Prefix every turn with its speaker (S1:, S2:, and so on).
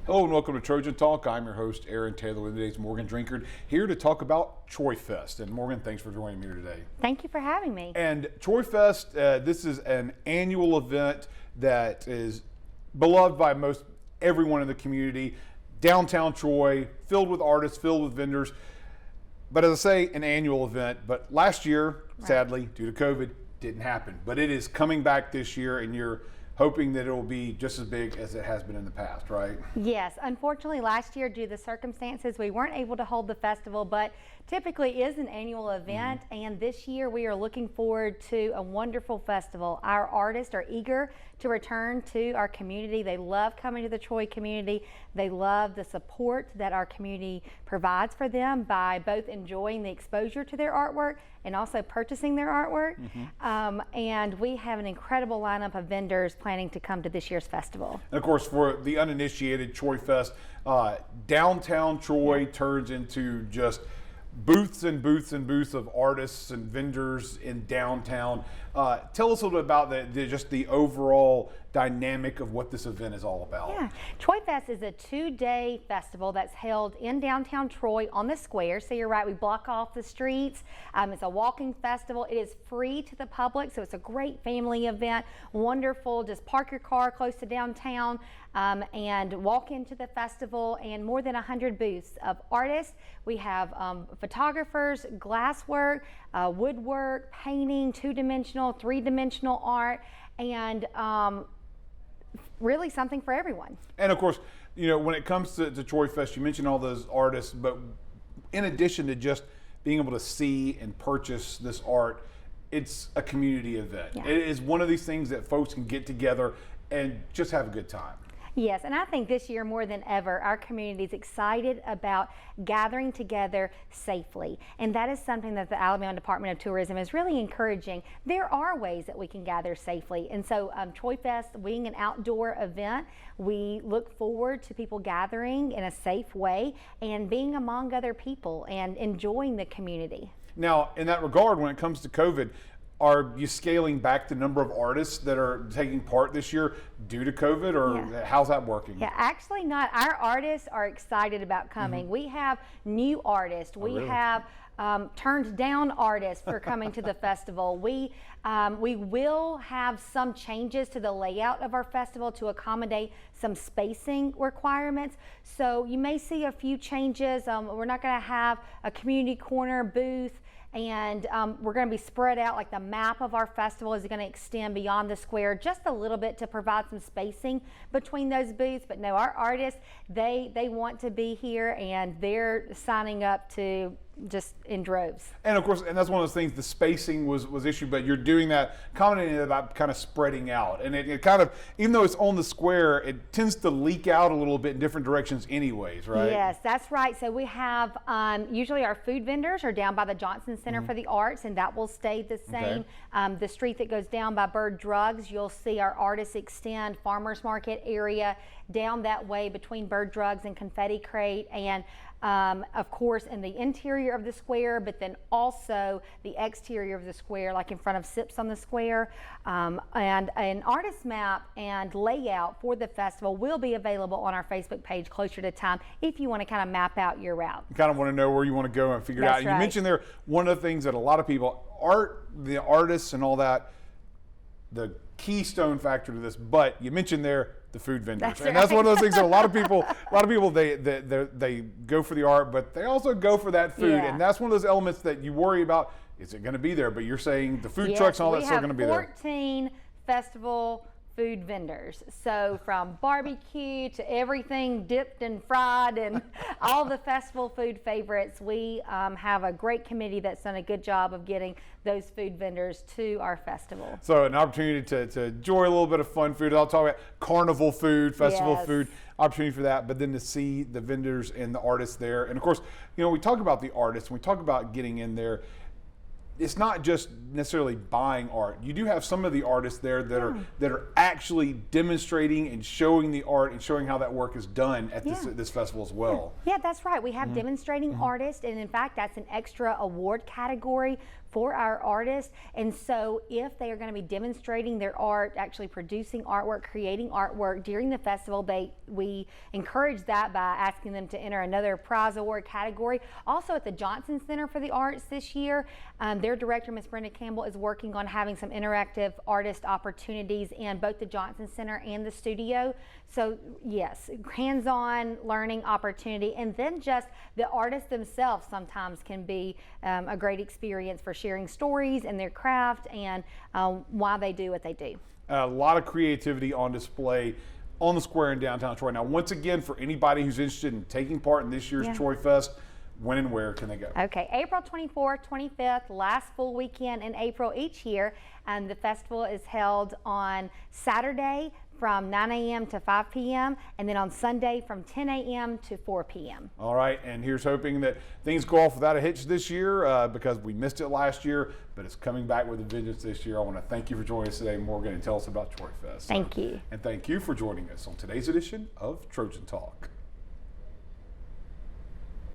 S1: Hello and welcome to Trojan Talk. I'm your host, Aaron Taylor, with today's Morgan Drinkard, here to talk about TroyFest. And Morgan, thanks for joining me today.
S2: Thank you for having me.
S1: And TroyFest, this is an annual event that is beloved by most everyone in the community. Downtown Troy, filled with artists, filled with vendors. But as I say, an annual event. But last year, sadly, due to COVID, didn't happen. But it is coming back this year, and you're hoping that it will be just as big as it has been in the past, right?
S2: Yes, unfortunately last year due to the circumstances we weren't able to hold the festival, but typically is an annual event, and this year we are looking forward to a wonderful festival. Our artists are eager to return to our community. They love coming to the Troy community. They love the support that our community provides for them by both enjoying the exposure to their artwork and also purchasing their artwork. And we have an incredible lineup of vendors planning to come to this year's festival.
S1: And of course, for the uninitiated, TroyFest, downtown Troy turns into just booths and booths and booths of artists and vendors in downtown. Tell us a little bit about just the overall dynamic of what this event is all about.
S2: Yeah, TroyFest is a 2-day festival that's held in downtown Troy on the square. So you're right, we block off the streets. It's a walking festival. It is free to the public, so it's a great family event. Wonderful, just park your car close to downtown and walk into the festival, and more than 100 booths of artists. We have photographers, glasswork, woodwork, painting, 2-dimensional, 3-dimensional art, and really something for everyone.
S1: And of course, you know, when it comes to TroyFest, you mentioned all those artists, but in addition to just being able to see and purchase this art, it's a community event.
S2: Yeah.
S1: It is one of these things that folks can get together and just have a good time.
S2: Yes, and I think this year more than ever, our community is excited about gathering together safely. And that is something that the Alabama Department of Tourism is really encouraging. There are ways that we can gather safely. And so TroyFest being an outdoor event, we look forward to people gathering in a safe way and being among other people and enjoying the community.
S1: Now, in that regard, when it comes to COVID, are you scaling back the number of artists that are taking part this year due to COVID, or how's that working?
S2: Yeah, actually not. Our artists are excited about coming. We have new artists. We have turned down artists for coming to the festival. We will have some changes to the layout of our festival to accommodate some spacing requirements. So you may see a few changes. We're not going to have a community corner booth, and we're going to be spread out. Like the map of our festival is going to extend beyond the square just a little bit to provide some spacing between those booths. But no, our artists, they want to be here, and they're signing up to just in droves.
S1: And of course, and that's one of those things, the spacing was issue, but you're doing that, commenting about kind of spreading out. And it kind of, even though it's on the square, it tends to leak out a little bit in different directions anyways, right?
S2: Yes, that's right. So we have, usually our food vendors are down by the Johnson Center for the Arts, and that will stay the same. The street that goes down by Bird Drugs, you'll see our artists extend farmers market area down that way between Bird Drugs and Confetti Crate, and of course in the interior of the square, but then also the exterior of the square, like in front of Sips on the Square. And an artist map and layout for the festival will be available on our Facebook page closer to time if you want to kind of map out your route.
S1: You kind of want to know where you want to go and figure it out.
S2: That's
S1: And
S2: right.
S1: you mentioned there, one of the things that a lot of people, the artists and all that, the keystone factor to this, but you mentioned there the food vendors, and that's one of those things that a lot of people they go for the art, but they also go for that food, and that's one of those elements that you worry about. Is it going to be there? But you're saying the food trucks and all that's still going to be there.
S2: We have 14 festival food vendors. So from barbecue to everything dipped and fried and all the festival food favorites, we have a great committee that's done a good job of getting those food vendors to our festival.
S1: So an opportunity to enjoy a little bit of fun food. I'll talk about carnival food, festival food, opportunity for that, but then to see the vendors and the artists there. And of course, you know, we talk about the artists, and we talk about getting in there. It's not just necessarily buying art. You do have some of the artists there that are actually demonstrating and showing the art and showing how that work is done at this festival as well.
S2: Yeah, that's right. We have demonstrating artists, and in fact, that's an extra award category for our artists. And so if they are going to be demonstrating their art, actually producing artwork, creating artwork during the festival, we encourage that by asking them to enter another prize award category. Also at the Johnson Center for the Arts this year, their director, Ms. Brenda Campbell, is working on having some interactive artist opportunities in both the Johnson Center and the studio. So yes, hands-on learning opportunity, and then just the artists themselves sometimes can be a great experience for sharing stories and their craft and why they do what they do.
S1: A lot of creativity on display on the square in downtown Troy. Now, once again, for anybody who's interested in taking part in this year's TroyFest, when and where can they go?
S2: Okay, April 24th, 25th, last full weekend in April each year. And the festival is held on Saturday from 9 a.m. to 5 p.m. and then on Sunday from 10 a.m. to 4 p.m.
S1: All right, and here's hoping that things go off without a hitch this year because we missed it last year, but it's coming back with a vengeance this year. I want to thank you for joining us today, Morgan, and tell us about TroyFest.
S2: Thank you.
S1: And thank you for joining us on today's edition of Trojan Talk.